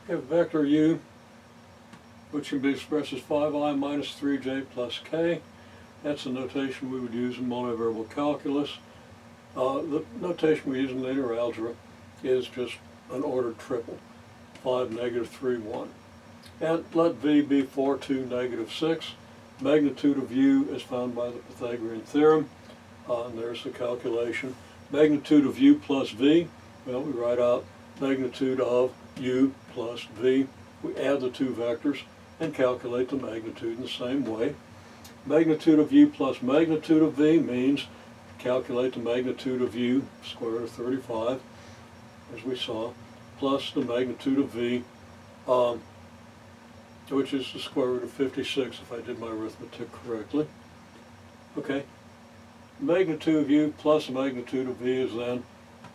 We have vector u, which can be expressed as 5i minus 3j plus k. That's the notation we would use in multivariable calculus. The notation we use in linear algebra is just an ordered triple, 5, negative 3, 1. And let v be 4, 2, negative 6. Magnitude of u is found by the Pythagorean theorem. And there's the calculation. Magnitude of u plus v, well, we write out magnitude of u plus v. We add the two vectors and calculate the magnitude in the same way. Magnitude of u plus magnitude of v means calculate the magnitude of u, square root of 35, as we saw, plus the magnitude of v, which is the square root of 56 if I did my arithmetic correctly. Okay, magnitude of u plus the magnitude of v is then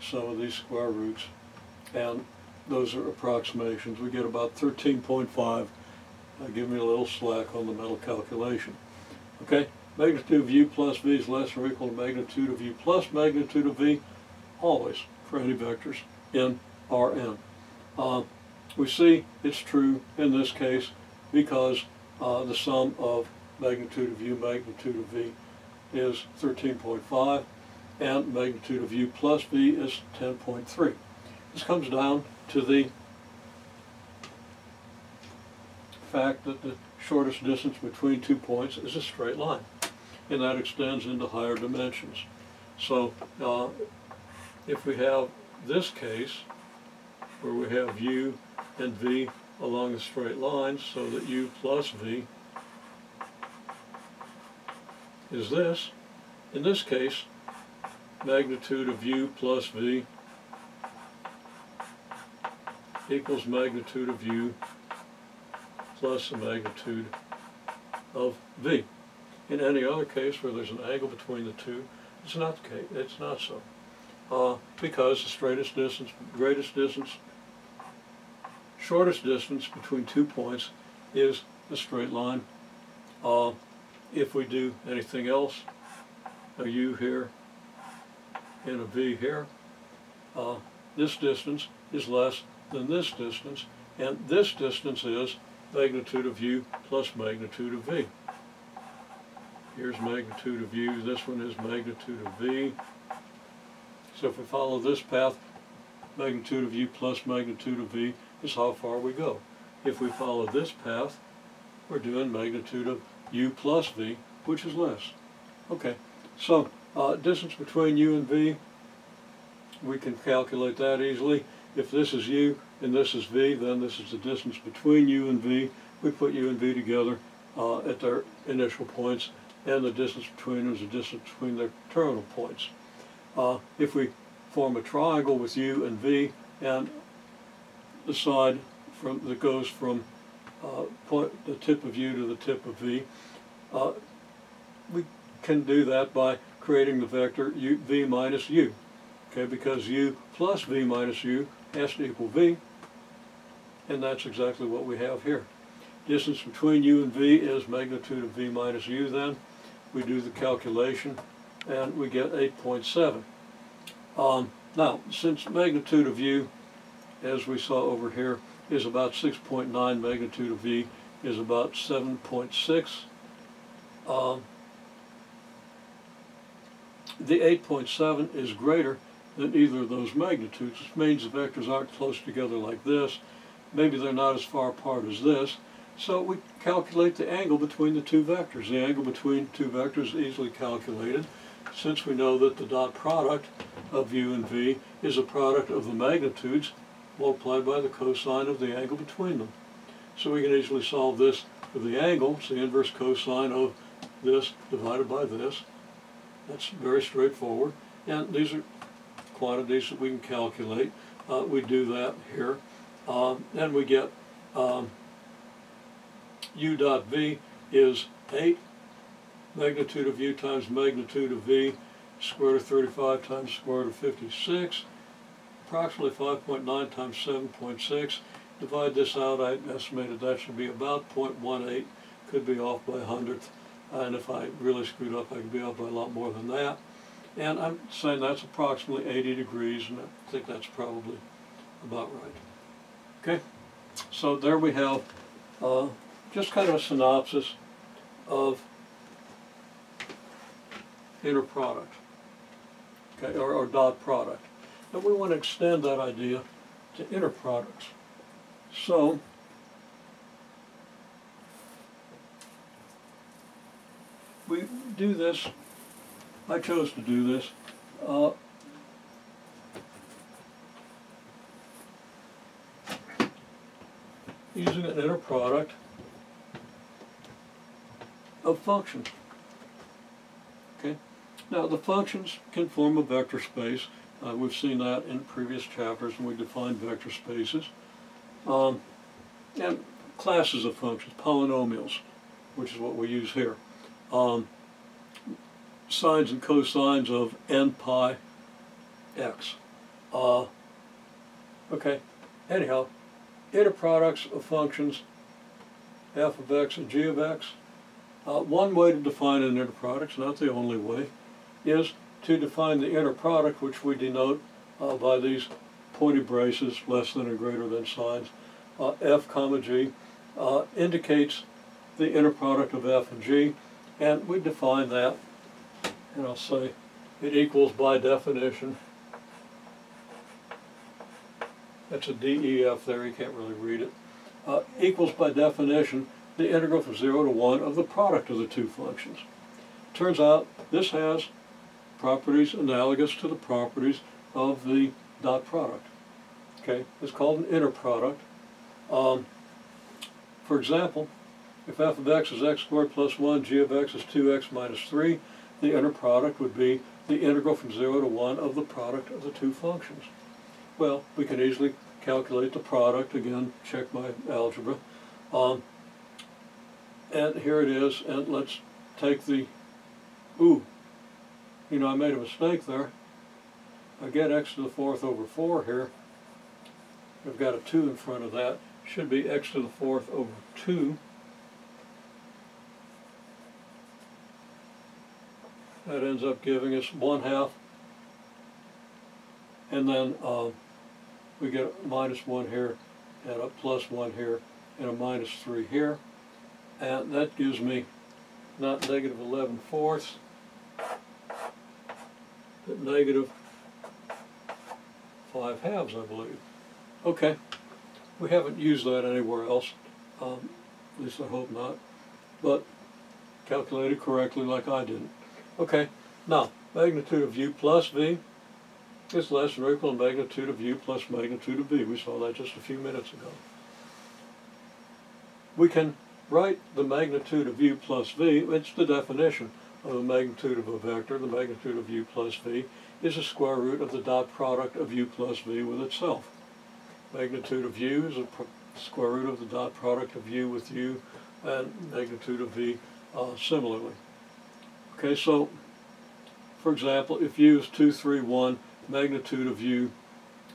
sum of these square roots, and those are approximations. We get about 13.5. Give me a little slack on the mental calculation. Okay, magnitude of u plus v is less or equal to magnitude of u plus magnitude of v, always for any vectors in Rn. We see it's true in this case because the sum of magnitude of u, magnitude of v is 13.5, and magnitude of u plus v is 10.3. This comes down to the fact that the shortest distance between 2 points is a straight line, and that extends into higher dimensions. So if we have this case where we have u and v along a straight line, so that u plus v is this, in this case magnitude of u plus v equals magnitude of u plus the magnitude of v. In any other case where there's an angle between the two, it's not the case. It's not so, because the straightest distance, greatest distance, shortest distance between 2 points is a straight line. If we do anything else, a u here and a v here, this distance is less than this distance, and this distance is magnitude of u plus magnitude of v. Here's magnitude of u, this one is magnitude of v. So if we follow this path, magnitude of u plus magnitude of v is how far we go. If we follow this path, we're doing magnitude of u plus v, which is less. Okay, so distance between u and v, we can calculate that easily. If this is u and this is v, then this is the distance between u and v. We put u and v together at their initial points, and the distance between them is the distance between their terminal points. If we form a triangle with u and v, and the side that goes from the tip of u to the tip of v, we can do that by creating the vector v minus u. Okay, because u plus v minus u has to equal v, and that's exactly what we have here. Distance between u and v is magnitude of v minus u. Then we do the calculation and we get 8.7. Now, since magnitude of u, as we saw over here, is about 6.9, magnitude of v is about 7.6, the 8.7 is greater than either of those magnitudes, which means the vectors aren't close together like this. Maybe they're not as far apart as this. So we calculate the angle between the two vectors. The angle between two vectors is easily calculated, since we know that the dot product of u and v is a product of the magnitudes multiplied by the cosine of the angle between them. So we can easily solve this with the angle. It's the inverse cosine of this divided by this. That's very straightforward. And these are quantities that we can calculate. We do that here. And we get u dot v is 8. Magnitude of u times magnitude of v, square root of 35 times square root of 56. Approximately 5.9 times 7.6. Divide this out, I estimated that should be about 0.18. Could be off by a hundredth. And if I really screwed up, I could be off by a lot more than that. And I'm saying that's approximately 80 degrees, and I think that's probably about right. Okay? So there we have just kind of a synopsis of inner product, okay, or dot product. And we want to extend that idea to inner products. So we do this, I chose to do this, using an inner product of functions. Okay. Now the functions can form a vector space. We've seen that in previous chapters when we defined vector spaces. And classes of functions, polynomials, which is what we use here. Sines and cosines of n pi x. Okay, anyhow, inner products of functions f of x and g of x. One way to define an inner product, not the only way, is to define the inner product, which we denote by these pointy braces, less than or greater than signs. F comma g indicates the inner product of f and g, and we define that, and I'll say it equals by definition. That's a DEF there, you can't really read it. Equals by definition the integral from 0 to 1 of the product of the two functions. Turns out this has properties analogous to the properties of the dot product. Okay, it's called an inner product. For example, if f of x is x squared plus 1, g of x is 2x minus 3, the inner product would be the integral from 0 to 1 of the product of the two functions. Well, we can easily calculate the product. Again, check my algebra. And here it is, and let's take the, I made a mistake there. I get x to the fourth over 4 here. I've got a 2 in front of that. Should be x to the fourth over 2. That ends up giving us 1/2. And then we get a minus 1 here, and a plus 1 here, and a minus 3 here. And that gives me not negative 11/4, but negative 5/2, I believe. Okay, we haven't used that anywhere else, at least I hope not, but calculated correctly like I didn't. Okay, now magnitude of u plus v is less than or equal to magnitude of u plus magnitude of v. We saw that just a few minutes ago. We can write the magnitude of u plus v. It's the definition of the magnitude of a vector. The magnitude of u plus v is the square root of the dot product of u plus v with itself. Magnitude of u is a square root of the dot product of u with u, and magnitude of v similarly. Okay, so for example, if u is 2, 3, 1, magnitude of u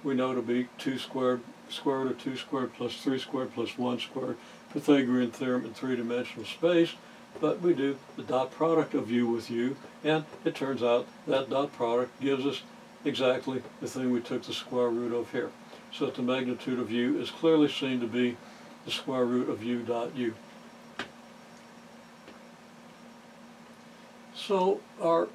we know to be 2 squared, square root of 2 squared plus 3 squared plus 1 squared, Pythagorean theorem in three-dimensional space, but we do the dot product of u with u, and it turns out that dot product gives us exactly the thing we took the square root of here. So that the magnitude of u is clearly seen to be the square root of u dot u. So our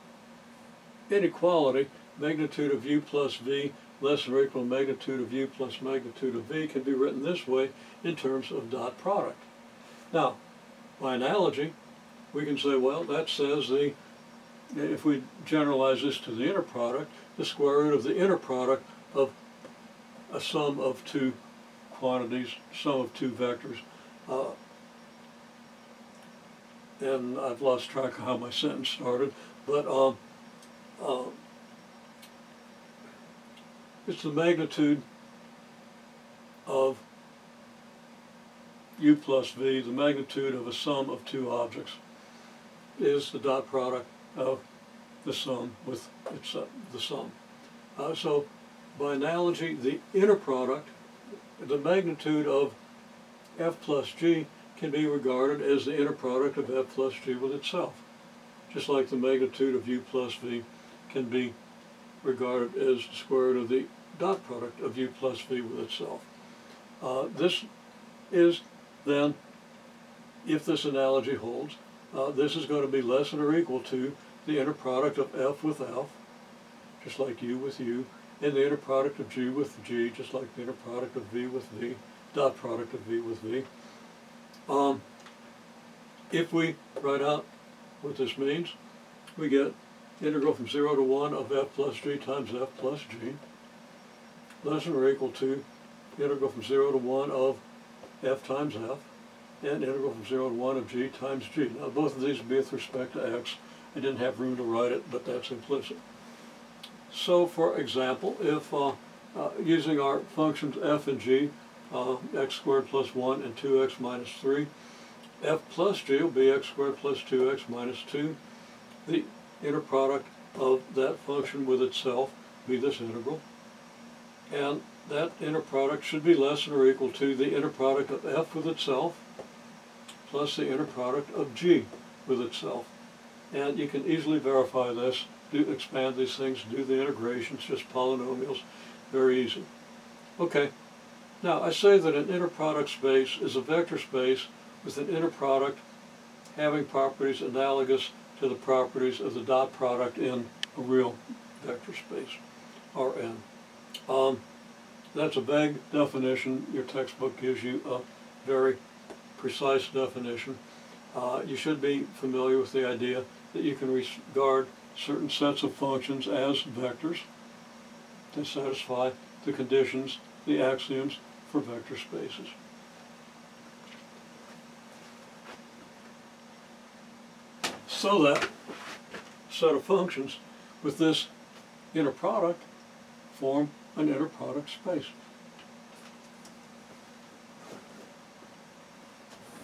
inequality, magnitude of u plus v less than or equal to magnitude of u plus magnitude of v, can be written this way in terms of dot product. Now, by analogy, we can say, well, that says if we generalize this to the inner product, the square root of the inner product of a sum of two quantities, sum of two vectors. And I've lost track of how my sentence started, but it's the magnitude of u plus v, the magnitude of a sum of two objects, is the dot product of the sum with the sum. So by analogy, the inner product, the magnitude of f plus g, can be regarded as the inner product of f plus g with itself, just like the magnitude of u plus v can be regarded as the square root of the dot product of u plus v with itself. This is then, if this analogy holds, this is going to be less than or equal to the inner product of f with f, just like u with u, and the inner product of g with g, just like the inner product of v with v, dot product of v with v. If we write out what this means, we get integral from 0 to 1 of f plus g times f plus g, less than or equal to integral from 0 to 1 of f times f, and integral from 0 to 1 of g times g. Now both of these will be with respect to x. I didn't have room to write it, but that's implicit. So for example, if using our functions f and g, x squared plus 1 and 2x minus 3, f plus g will be x squared plus 2x minus 2. The inner product of that function with itself be this integral. And that inner product should be less than or equal to the inner product of f with itself plus the inner product of g with itself. And you can easily verify this, expand these things, do the integrations, just polynomials, very easy. Okay, now I say that an inner product space is a vector space with an inner product having properties analogous to the properties of the dot product in a real vector space, Rn. That's a vague definition. Your textbook gives you a very precise definition. You should be familiar with the idea that you can regard certain sets of functions as vectors to satisfy the conditions, the axioms for vector spaces. So that set of functions with this inner product form an inner product space.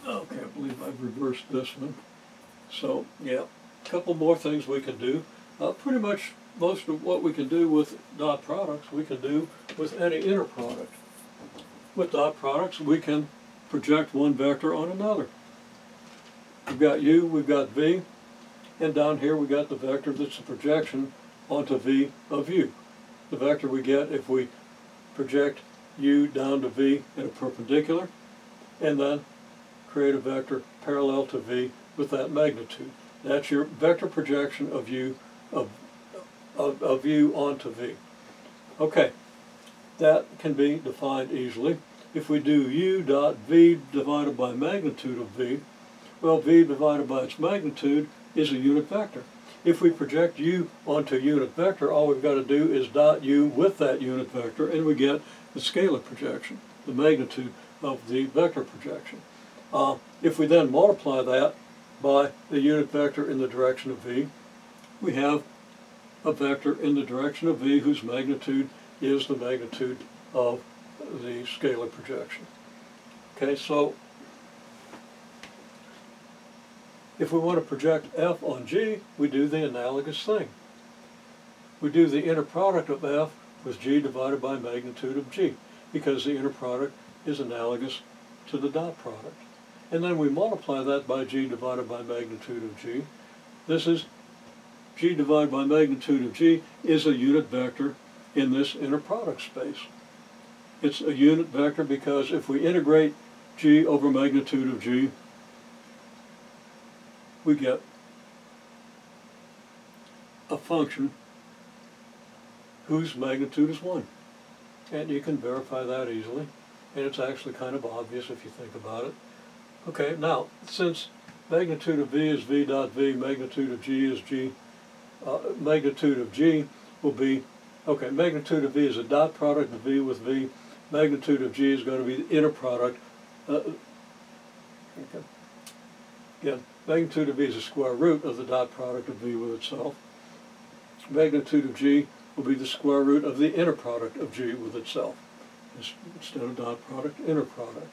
Okay, I believe I've reversed this one. So, yeah, a couple more things we can do. Pretty much most of what we can do with dot products, we can do with any inner product. With dot products, we can project one vector on another. We've got u, we've got v, and down here we got the vector that's a projection onto v of u. The vector we get if we project u down to v in a perpendicular, and then create a vector parallel to v with that magnitude. That's your vector projection of u onto v. Okay, that can be defined easily. If we do u dot v divided by magnitude of v, well, v divided by its magnitude is a unit vector. If we project u onto a unit vector, all we've got to do is dot u with that unit vector, and we get the scalar projection, the magnitude of the vector projection. If we then multiply that by the unit vector in the direction of v, we have a vector in the direction of v whose magnitude is the magnitude of the scalar projection. Okay, so if we want to project f on g, we do the analogous thing. We do the inner product of f with g divided by magnitude of g, because the inner product is analogous to the dot product. And then we multiply that by g divided by magnitude of g. This is g divided by magnitude of g is a unit vector in this inner product space. It's a unit vector because if we integrate g over magnitude of g, we get a function whose magnitude is 1. And you can verify that easily. And it's actually kind of obvious if you think about it. Okay, now, since magnitude of v is v dot v, magnitude of g is g, magnitude of g will be, okay, magnitude of v is a dot product of v with v, magnitude of g is going to be the inner product. Okay. Again, magnitude of v is the square root of the dot product of v with itself. Magnitude of g will be the square root of the inner product of g with itself. Instead of dot product, inner product.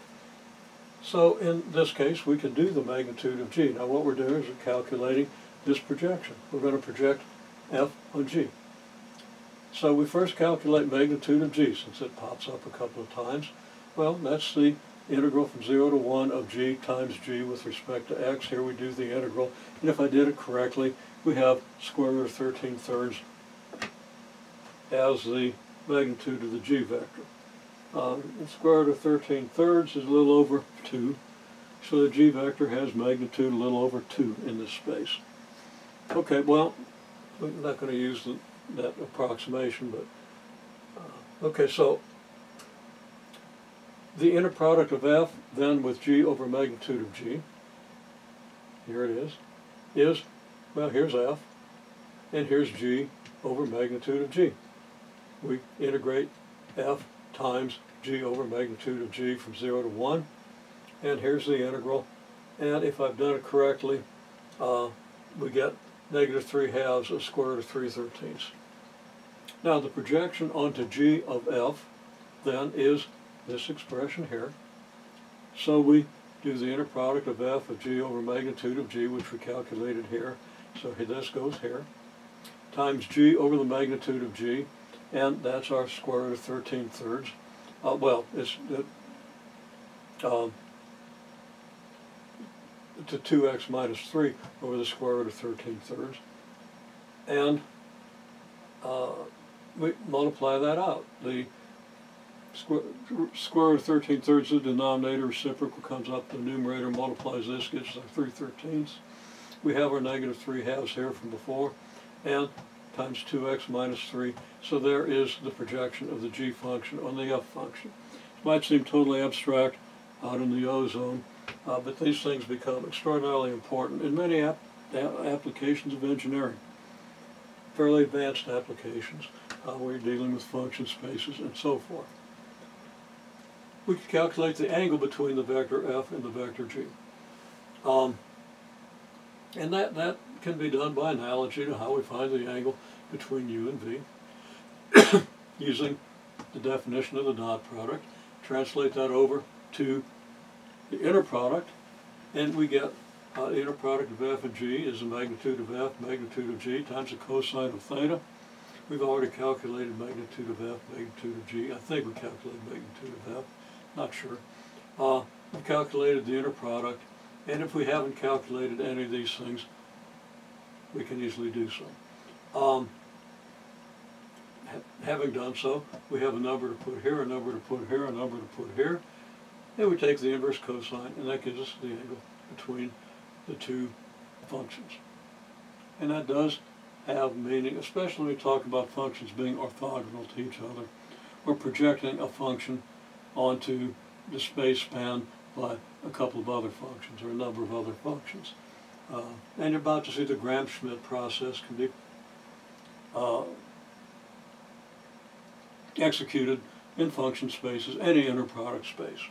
So in this case, we can do the magnitude of g. Now what we're doing is we're calculating this projection. We're going to project f on g. So we first calculate magnitude of g, since it pops up a couple of times. Well, that's the integral from 0 to 1 of g times g with respect to x. Here we do the integral. And if I did it correctly, we have square root of 13/3 as the magnitude of the g vector. The square root of 13/3 is a little over 2. So the G vector has magnitude a little over 2 in this space. Okay, well, we're not going to use that approximation, but okay, so the inner product of F then with G over magnitude of G, here it is, well, here's F, and here's G over magnitude of G. We integrate F times G over magnitude of G from 0 to 1, and here's the integral, and if I've done it correctly, we get -3/2 of square root of 3/13. Now the projection onto G of F then is this expression here. So we do the inner product of F of G over magnitude of G, which we calculated here. So this goes here, times G over the magnitude of G, and that's our square root of 13/3. Well, it's to 2x minus 3 over the square root of 13/3. And we multiply that out. The square root of 13/3 is the denominator, reciprocal comes up, the numerator multiplies this, gets our 3/13. We have our -3/2 here from before, and times 2x minus 3. So there is the projection of the G function on the F function. It might seem totally abstract out in the ozone, but these things become extraordinarily important in many applications of engineering, fairly advanced applications where you're dealing with function spaces and so forth. We can calculate the angle between the vector F and the vector G. And that can be done by analogy to how we find the angle between U and V using the definition of the dot product. Translate that over to the inner product, and we get the inner product of F and G is the magnitude of F, magnitude of G, times the cosine of theta. We've already calculated magnitude of F, magnitude of G. I think we calculated magnitude of F, not sure. We've calculated the inner product, and if we haven't calculated any of these things, we can easily do so. Having done so, we have a number to put here, a number to put here, a number to put here, and we take the inverse cosine, and that gives us the angle between the two functions. And that does have meaning, especially when we talk about functions being orthogonal to each other, or projecting a function onto the space span by a couple of other functions, or a number of other functions. And you're about to see the Gram-Schmidt process can be executed in function spaces, any inner product space.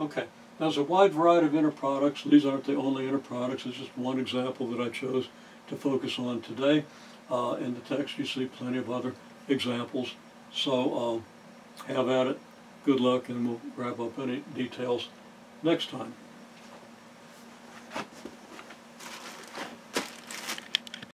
Okay, now there's a wide variety of inner products. These aren't the only inner products. It's just one example that I chose to focus on today. In the text you see plenty of other examples. So have at it. Good luck, and we'll wrap up any details next time.